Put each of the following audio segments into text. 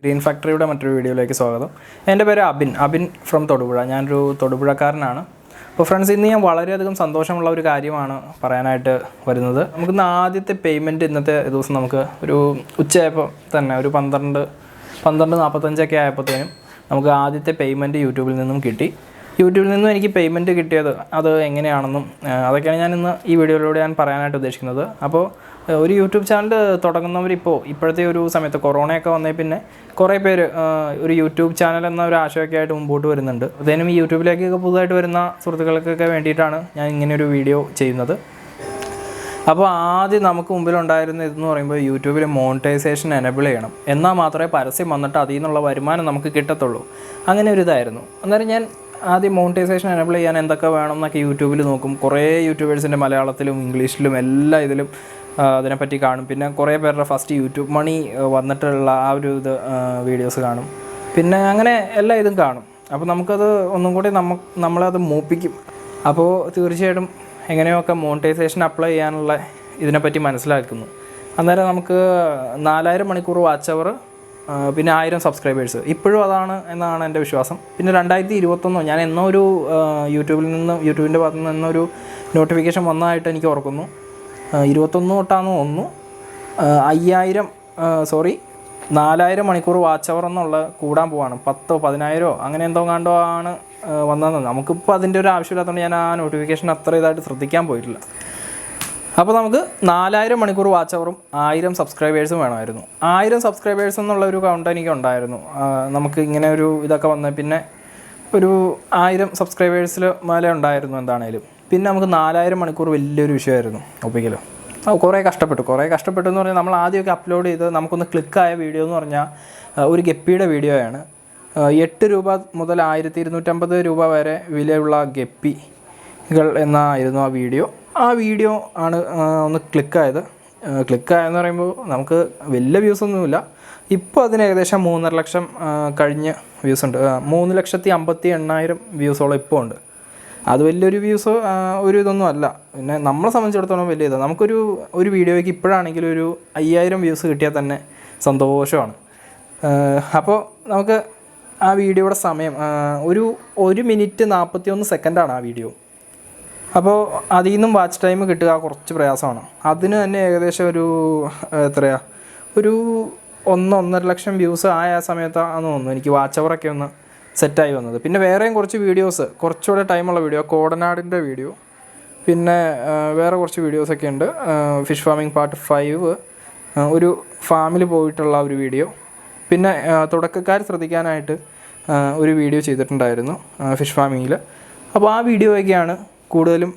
Green ഫാക്ടറിയുടെ മറ്റൊരു വീഡിയോയിലേക്ക് സ്വാഗതം. എൻ്റെ പേര് അബിൻ ഫ്രം തൊടുപുഴ. ഞാനൊരു തൊടുപുഴക്കാരനാണ്. അപ്പോൾ ഫ്രണ്ട്സ്, ഇന്ന് ഞാൻ വളരെയധികം സന്തോഷമുള്ള ഒരു കാര്യമാണ് പറയാനായിട്ട് വരുന്നത്. നമുക്കിന്ന് ആദ്യത്തെ പേയ്മെൻറ്റ് ഇന്നത്തെ ദിവസം നമുക്ക് ഒരു ഉച്ചയായപ്പോൾ തന്നെ ഒരു 12:45 ആയപ്പോഴത്തേനും നമുക്ക് ആദ്യത്തെ പേയ്മെൻറ്റ് യൂട്യൂബിൽ നിന്നും കിട്ടി. യൂട്യൂബിൽ നിന്നും എനിക്ക് പേയ്മെൻറ്റ് കിട്ടിയത് അത് എങ്ങനെയാണെന്നും അതൊക്കെയാണ് ഞാൻ ഇന്ന് ഈ വീഡിയോയിലൂടെ ഞാൻ പറയാനായിട്ട് ഉദ്ദേശിക്കുന്നത്. അപ്പോൾ ഒരു യൂട്യൂബ് ചാനൽ ഇപ്പോഴത്തെ ഒരു സമയത്ത് കൊറോണയൊക്കെ വന്നേ പിന്നെ കുറേ പേര് ഒരു യൂട്യൂബ് ചാനൽ എന്ന ഒരു ആശയമൊക്കെ ആയിട്ട് മുമ്പോട്ട് വരുന്നുണ്ട്. അതിനും ഈ യൂട്യൂബിലേക്കൊക്കെ പുതുതായിട്ട് വരുന്ന സുഹൃത്തുക്കൾക്കൊക്കെ വേണ്ടിയിട്ടാണ് ഞാൻ ഇങ്ങനെയൊരു വീഡിയോ ചെയ്യുന്നത്. അപ്പോൾ ആദ്യം നമുക്ക് മുമ്പിലുണ്ടായിരുന്ന ഇതെന്ന് പറയുമ്പോൾ യൂട്യൂബിൽ മോണിറ്റൈസേഷൻ എനേബിൾ ചെയ്യണം, എന്നാൽ മാത്രമേ പരസ്യം വന്നിട്ട് അതിൽ നിന്നുള്ള വരുമാനം നമുക്ക് കിട്ടത്തുള്ളൂ. അങ്ങനെ ഒരു ഇതായിരുന്നു. അന്നേരം ഞാൻ ആദ്യം മോണിറ്റൈസേഷൻ എനേബിൾ ചെയ്യാൻ എന്തൊക്കെ വേണം എന്നൊക്കെ യൂട്യൂബിൽ നോക്കും. കുറേ യൂട്യൂബേഴ്സിൻ്റെ മലയാളത്തിലും ഇംഗ്ലീഷിലും എല്ലാ ഇതിലും അതിനെപ്പറ്റി കാണും. പിന്നെ കുറേ പേരുടെ ഫസ്റ്റ് യൂട്യൂബ് മണി വന്നിട്ടുള്ള ആ ഒരു വീഡിയോസ് കാണും. പിന്നെ അങ്ങനെ എല്ലാ ഇതും കാണും. അപ്പോൾ നമുക്കത് ഒന്നും കൂടി നമ്മളത് മൂപ്പിക്കും. അപ്പോൾ തീർച്ചയായിട്ടും എങ്ങനെയൊക്കെ മോണിറ്റൈസേഷൻ അപ്ലൈ ചെയ്യാനുള്ള ഇതിനെപ്പറ്റി മനസ്സിലാക്കുന്നു. അന്നേരം നമുക്ക് 4000 മണിക്കൂർ വാച്ച് അവർ, പിന്നെ 1000 സബ്സ്ക്രൈബേഴ്സ്. ഇപ്പോഴും അതാണ് എന്നാണ് എൻ്റെ വിശ്വാസം. പിന്നെ 2021 ഞാൻ എന്നൊരു യൂട്യൂബിൻ്റെ ഭാഗത്തു നിന്ന് എന്നൊരു നോട്ടിഫിക്കേഷൻ വന്നതായിട്ട് എനിക്ക് ഓർക്കുന്നു. 21 തൊട്ടാണെന്ന് തോന്നുന്നു 4000 മണിക്കൂർ വാച്ച് അവർ എന്നുള്ള കൂടാൻ പോവാണ്. 10,000 10,000 അങ്ങനെ എന്തോ കണ്ടോ ആണ് വന്നതെന്ന്. നമുക്കിപ്പോൾ അതിൻ്റെ ഒരു ആവശ്യമില്ലാത്തതുകൊണ്ട് ഞാൻ ആ നോട്ടിഫിക്കേഷൻ അത്ര ഇതായിട്ട് ശ്രദ്ധിക്കാൻ പോയിട്ടില്ല. അപ്പോൾ നമുക്ക് 4000 മണിക്കൂർ വാച്ച് അവറും 1000 സബ്സ്ക്രൈബേഴ്സും വേണമായിരുന്നു. 1000 സബ്സ്ക്രൈബേഴ്സ് എന്നുള്ള ഒരു കൗണ്ട് എനിക്ക് ഉണ്ടായിരുന്നു. നമുക്ക് ഇങ്ങനെ ഒരു ഇതൊക്കെ വന്ന് പിന്നെ ഒരു 1000 സബ്സ്ക്രൈബേഴ്സിൽ മേലെ ഉണ്ടായിരുന്നു എന്താണേലും. പിന്നെ നമുക്ക് 4000 മണിക്കൂർ വലിയൊരു വിഷയമായിരുന്നു ഒപ്പിക്കലും. കുറേ കഷ്ടപ്പെട്ടു എന്ന് പറഞ്ഞാൽ നമ്മൾ ആദ്യമൊക്കെ അപ്ലോഡ് ചെയ്ത് നമുക്കൊന്ന് ക്ലിക്കായ വീഡിയോ എന്ന് പറഞ്ഞാൽ ഒരു ഗപ്പിയുടെ വീഡിയോയാണ്. 8 രൂപ മുതൽ 1250 രൂപ വരെ വിലയുള്ള ഗപ്പികൾ എന്നായിരുന്നു ആ വീഡിയോ ആണ് ഒന്ന് ക്ലിക്കായെന്ന് പറയുമ്പോൾ നമുക്ക് വലിയ വ്യൂസൊന്നുമില്ല. ഇപ്പോൾ അതിന് ഏകദേശം 3.5 ലക്ഷം കഴിഞ്ഞ് വ്യൂസ് ഉണ്ട്. 3,58,000 വ്യൂസോളം ഇപ്പോൾ ഉണ്ട്. അത് വലിയൊരു വ്യൂസ് ഒരു ഇതൊന്നും അല്ല. പിന്നെ നമ്മളെ സംബന്ധിച്ചിടത്തോളം വലിയ ഇതാണ്. ഒരു വീഡിയോയ്ക്ക് ഇപ്പോഴാണെങ്കിലും ഒരു 5000 വ്യൂസ് കിട്ടിയാൽ തന്നെ സന്തോഷമാണ്. അപ്പോൾ നമുക്ക് ആ വീഡിയോയുടെ സമയം ഒരു 1 മിനിറ്റ് 41 സെക്കൻഡാണ് ആ വീഡിയോ. അപ്പോൾ അതിൽ നിന്നും വാച്ച് ടൈം കിട്ടുക കുറച്ച് പ്രയാസമാണ്. അതിന് തന്നെ ഏകദേശം ഒരു 1.5 ലക്ഷം വ്യൂസ് ആയ സമയത്താണെന്ന് തോന്നുന്നു എനിക്ക് വാച്ച് അവറൊക്കെ ഒന്ന് സെറ്റായി വന്നത്. പിന്നെ വേറെയും കുറച്ച് വീഡിയോസ്, കുറച്ചുകൂടെ ടൈമുള്ള വീഡിയോ, കോടനാടിൻ്റെ വീഡിയോ, പിന്നെ വേറെ കുറച്ച് വീഡിയോസൊക്കെ ഉണ്ട്. ഫിഷ് ഫാമിംഗ് പാർട്ട് 5, ഒരു ഫാമിൽ പോയിട്ടുള്ള ഒരു വീഡിയോ, പിന്നെ തുടക്കക്കാർ ശ്രദ്ധിക്കാനായിട്ട് ഒരു വീഡിയോ ചെയ്തിട്ടുണ്ടായിരുന്നു ഫിഷ് ഫാമിങ്ങിൽ. അപ്പോൾ ആ വീഡിയോയൊക്കെയാണ് കൂടുതലും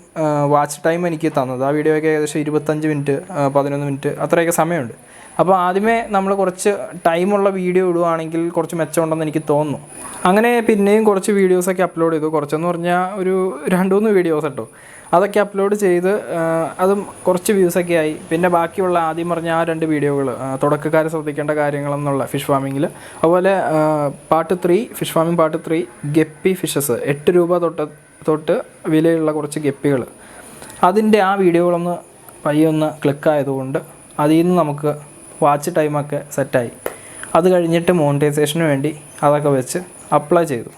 വാച്ച് ടൈം എനിക്ക് തന്നത്. ആ വീഡിയോയൊക്കെ ഏകദേശം 25 മിനിറ്റ് 11 മിനിറ്റ് അത്രയൊക്കെ സമയമുണ്ട്. അപ്പോൾ ആദ്യമേ നമ്മൾ കുറച്ച് ടൈമുള്ള വീഡിയോ ഇടുകയാണെങ്കിൽ കുറച്ച് മെച്ചമുണ്ടെന്ന് എനിക്ക് തോന്നുന്നു. അങ്ങനെ പിന്നെയും കുറച്ച് വീഡിയോസൊക്കെ അപ്ലോഡ് ചെയ്തു. കുറച്ചെന്ന് പറഞ്ഞാൽ ഒരു 2-3 വീഡിയോസ് കേട്ടോ. അതൊക്കെ അപ്ലോഡ് ചെയ്ത് അതും കുറച്ച് വ്യൂസൊക്കെ ആയി. പിന്നെ ബാക്കിയുള്ള ആദ്യം പറഞ്ഞ ആ 2 വീഡിയോകൾ, തുടക്കക്കാർ ശ്രദ്ധിക്കേണ്ട കാര്യങ്ങളെന്നുള്ള ഫിഷ് ഫാമിങ്ങിൽ, അതുപോലെ part 3 fish farming part 3 guppy fishes 8 രൂപ തൊട്ട് വിലയുള്ള കുറച്ച് ഗപ്പികൾ, അതിൻ്റെ ആ വീഡിയോകളൊന്ന് പയ്യൊന്ന് ക്ലിക്കായതുകൊണ്ട് അതിൽ നിന്ന് നമുക്ക് വാച്ച് ടൈമൊക്കെ സെറ്റായി. അത് കഴിഞ്ഞിട്ട് മോണിറ്റൈസേഷന് വേണ്ടി അതൊക്കെ വെച്ച് അപ്ലൈ ചെയ്ത്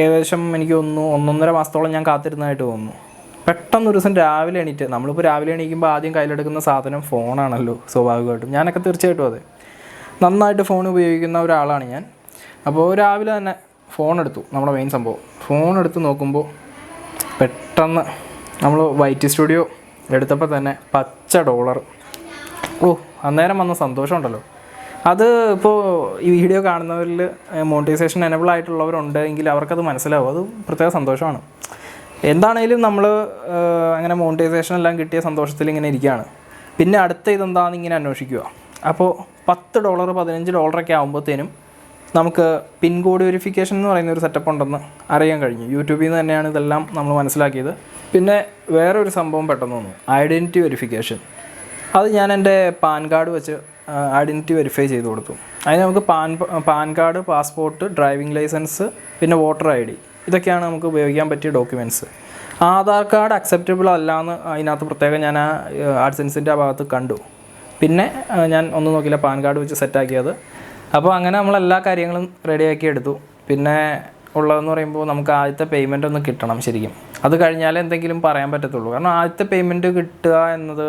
ഏകദേശം എനിക്ക് 1.5 മാസത്തോളം ഞാൻ കാത്തിരുന്നതായിട്ട് തോന്നുന്നു. പെട്ടെന്ന് ഒരു ദിവസം രാവിലെ എണീറ്റ്, നമ്മളിപ്പോൾ രാവിലെ എണീക്കുമ്പോൾ ആദ്യം കയ്യിലെടുക്കുന്ന സാധനം ഫോണാണല്ലോ സ്വാഭാവികമായിട്ടും. ഞാനൊക്കെ തീർച്ചയായിട്ടും അതെ, നന്നായിട്ട് ഫോൺ ഉപയോഗിക്കുന്ന ഒരാളാണ് ഞാൻ. അപ്പോൾ രാവിലെ തന്നെ ഫോണെടുത്തു. നമ്മുടെ മെയിൻ സംഭവം ഫോണെടുത്ത് നോക്കുമ്പോൾ പെട്ടെന്ന് നമ്മൾ വൈറ്റ് സ്റ്റുഡിയോ എടുത്തപ്പോൾ തന്നെ $10. അന്നേരം വന്ന സന്തോഷമുണ്ടല്ലോ. അത് ഇപ്പോൾ ഈ വീഡിയോ കാണുന്നവരിൽ മോണിറ്റൈസേഷൻ എനേബിൾ ആയിട്ടുള്ളവരുണ്ടെങ്കിൽ അവർക്കത് മനസ്സിലാവും. അത് പ്രത്യേക സന്തോഷമാണ്. എന്താണേലും നമ്മൾ അങ്ങനെ മോണിറ്റൈസേഷൻ എല്ലാം കിട്ടിയ സന്തോഷത്തിൽ ഇങ്ങനെ ഇരിക്കുകയാണ്. പിന്നെ അടുത്ത ഇതെന്താണെന്ന് ഇങ്ങനെ അന്വേഷിക്കുക. അപ്പോൾ $10 $15 ആകുമ്പോഴത്തേനും നമുക്ക് പിൻ കോഡ് വെരിഫിക്കേഷൻ എന്ന് പറയുന്ന ഒരു സെറ്റപ്പ് ഉണ്ടെന്ന് അറിയാൻ കഴിഞ്ഞു. യൂട്യൂബിൽ നിന്ന് തന്നെയാണ് ഇതെല്ലാം നമ്മൾ മനസ്സിലാക്കിയത്. പിന്നെ വേറെ ഒരു സംഭവം പെട്ടെന്ന് തോന്നുന്നു, ഐഡൻറ്റിറ്റി വെരിഫിക്കേഷൻ. അത് ഞാൻ എൻ്റെ പാൻ കാർഡ് വെച്ച് ഐഡൻറ്റിറ്റി വെരിഫൈ ചെയ്ത് കൊടുത്തു. അതിന് നമുക്ക് PAN card, passport, driving licence, പിന്നെ വോട്ടർ ID, ഇതൊക്കെയാണ് നമുക്ക് ഉപയോഗിക്കാൻ പറ്റിയ ഡോക്യുമെൻറ്റ്സ്. ആധാർ കാർഡ് അക്സെപ്റ്റബിൾ അല്ലയെന്ന് അതിനകത്ത് പ്രത്യേകം ഞാൻ ആഡ്സെൻസിൻ്റെ ആ ഭാഗത്ത് കണ്ടു. പിന്നെ ഞാൻ ഒന്നും നോക്കിയില്ല, പാൻ കാർഡ് വെച്ച് സെറ്റാക്കിയത്. അപ്പോൾ അങ്ങനെ നമ്മളെല്ലാ കാര്യങ്ങളും റെഡിയാക്കി എടുത്തു. പിന്നെ ഉള്ളതെന്ന് പറയുമ്പോൾ നമുക്ക് ആദ്യത്തെ പേയ്മെൻ്റ് ഒന്ന് കിട്ടണം ശരിക്കും. അത് കഴിഞ്ഞാലേ എന്തെങ്കിലും പറയാൻ പറ്റത്തുള്ളൂ. കാരണം ആദ്യത്തെ പേയ്മെൻറ്റ് കിട്ടുക എന്നത്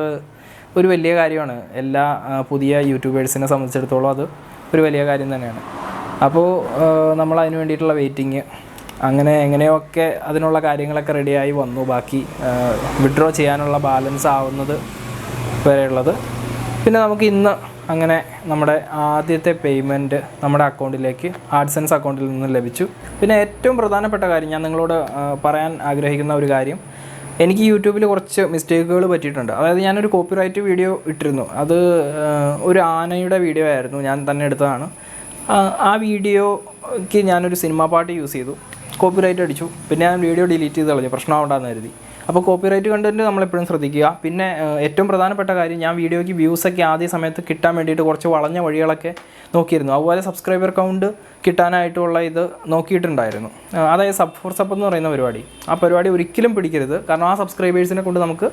ഒരു വലിയ കാര്യമാണ്. എല്ലാ പുതിയ യൂട്യൂബേഴ്സിനെ സംബന്ധിച്ചിടത്തോളം അത് ഒരു വലിയ കാര്യം തന്നെയാണ്. അപ്പോൾ നമ്മൾ അതിന് വേണ്ടിയിട്ടുള്ള വെയിറ്റിങ്, അങ്ങനെ എങ്ങനെയൊക്കെ അതിനുള്ള കാര്യങ്ങളൊക്കെ റെഡിയായി വന്നു. ബാക്കി വിഡ്രോ ചെയ്യാനുള്ള ബാലൻസ് ആവുന്നത് വരെയുള്ളത്. പിന്നെ നമുക്ക് ഇന്ന് അങ്ങനെ നമ്മുടെ ആദ്യത്തെ പേയ്മെൻറ്റ് നമ്മുടെ അക്കൗണ്ടിലേക്ക് ആഡ്സെൻസ് അക്കൗണ്ടിൽ നിന്ന് ലഭിച്ചു. പിന്നെ ഏറ്റവും പ്രധാനപ്പെട്ട കാര്യം ഞാൻ നിങ്ങളോട് പറയാൻ ആഗ്രഹിക്കുന്ന ഒരു കാര്യം, എനിക്ക് യൂട്യൂബിൽ കുറച്ച് മിസ്റ്റേക്കുകൾ പറ്റിയിട്ടുണ്ട്. അതായത് ഞാനൊരു കോപ്പിറൈറ്റ് വീഡിയോ ഇട്ടിരുന്നു. അത് ഒരു ആനയുടെ വീഡിയോ ആയിരുന്നു, ഞാൻ തന്നെ എടുത്തതാണ്. ആ വീഡിയോയ്ക്ക് ഞാനൊരു സിനിമ പാട്ട് യൂസ് ചെയ്തു, കോപ്പിറൈറ്റ് അടിച്ചു. പിന്നെ ഞാൻ വീഡിയോ ഡിലീറ്റ് ചെയ്ത് കളഞ്ഞു, പ്രശ്നമാവണ്ടെന്ന് കരുതി. അപ്പോൾ കോപ്പിറൈറ്റ് കണ്ടൻറ്റ് നമ്മളെപ്പോഴും ശ്രദ്ധിക്കുക. പിന്നെ ഏറ്റവും പ്രധാനപ്പെട്ട കാര്യം, ഞാൻ വീഡിയോയ്ക്ക് വ്യൂസൊക്കെ ആദ്യ സമയത്ത് കിട്ടാൻ വേണ്ടിയിട്ട് കുറച്ച് വളഞ്ഞ വഴികളൊക്കെ നോക്കിയിരുന്നു. അതുപോലെ സബ്സ്ക്രൈബർ കൗണ്ട് കിട്ടാനായിട്ടുള്ള ഇത് നോക്കിയിട്ടുണ്ടായിരുന്നു. അതായത് സബ് ഫോർ സബ് എന്ന് പറയുന്ന പരിപാടി, ആ പരിപാടി ഒരിക്കലും പിടിക്കരുത്. കാരണം ആ സബ്സ്ക്രൈബേഴ്സിനെ കൊണ്ട് നമുക്ക്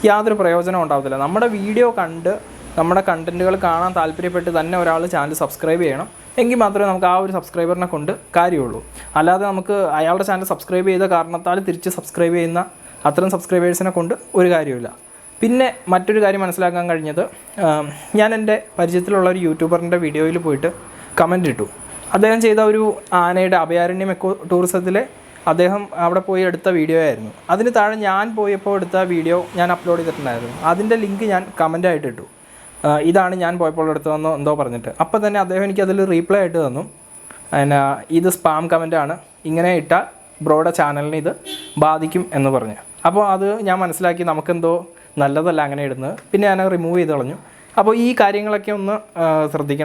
യാതൊരു പ്രയോജനം ഉണ്ടാകത്തില്ല. നമ്മുടെ വീഡിയോ കണ്ട് നമ്മുടെ കണ്ടൻറ്റുകൾ കാണാൻ താല്പര്യപ്പെട്ട് തന്നെ ഒരാൾ ചാനൽ സബ്സ്ക്രൈബ് ചെയ്യണം. എങ്കിൽ മാത്രമേ നമുക്ക് ആ ഒരു സബ്സ്ക്രൈബറിനെ കൊണ്ട് കാര്യമുള്ളൂ. അല്ലാതെ നമുക്ക് അയാളുടെ ചാനൽ സബ്സ്ക്രൈബ് ചെയ്ത കാരണത്താൽ തിരിച്ച് സബ്സ്ക്രൈബ് ചെയ്യുന്ന അത്തരം സബ്സ്ക്രൈബേഴ്സിനെ കൊണ്ട് ഒരു കാര്യമില്ല. പിന്നെ മറ്റൊരു കാര്യം മനസ്സിലാക്കാൻ കഴിഞ്ഞത്, ഞാൻ എൻ്റെ പരിചയത്തിലുള്ള ഒരു യൂട്യൂബറിൻ്റെ വീഡിയോയിൽ പോയിട്ട് കമൻ്റ് ഇട്ടു. അദ്ദേഹം ചെയ്ത ഒരു ആനയുടെ അഭയാരണ്യം എക്കോ ടൂറിസത്തിലെ അദ്ദേഹം അവിടെ പോയി എടുത്ത വീഡിയോ ആയിരുന്നു. അതിന് താഴെ ഞാൻ പോയപ്പോൾ എടുത്ത വീഡിയോ ഞാൻ അപ്ലോഡ് ചെയ്തിട്ടുണ്ടായിരുന്നു. അതിൻ്റെ ലിങ്ക് ഞാൻ കമൻ്റായിട്ട് ഇട്ടു. ഇതാണ് ഞാൻ പോയപ്പോൾ എടുത്തതെന്നോ എന്തോ പറഞ്ഞിട്ട്. അപ്പോൾ തന്നെ അദ്ദേഹം എനിക്ക് അതിൽ റീപ്ലൈ ആയിട്ട് തന്നു, പിന്നെ ഇത് സ്പാം കമൻ്റാണ്, ഇങ്ങനെ ഇട്ടാൽ ബ്രോയുടെ ചാനലിന് ഇത് ബാധിക്കും എന്ന് പറഞ്ഞു. അപ്പോൾ അത് ഞാൻ മനസ്സിലാക്കി, നമുക്കെന്തോ നല്ലതല്ല അങ്ങനെ ഇടുന്നത്. പിന്നെ ഞാൻ റിമൂവ് ചെയ്ത് കളഞ്ഞു. അപ്പോൾ ഈ കാര്യങ്ങളൊക്കെ ഒന്ന് ശ്രദ്ധിക്കണം.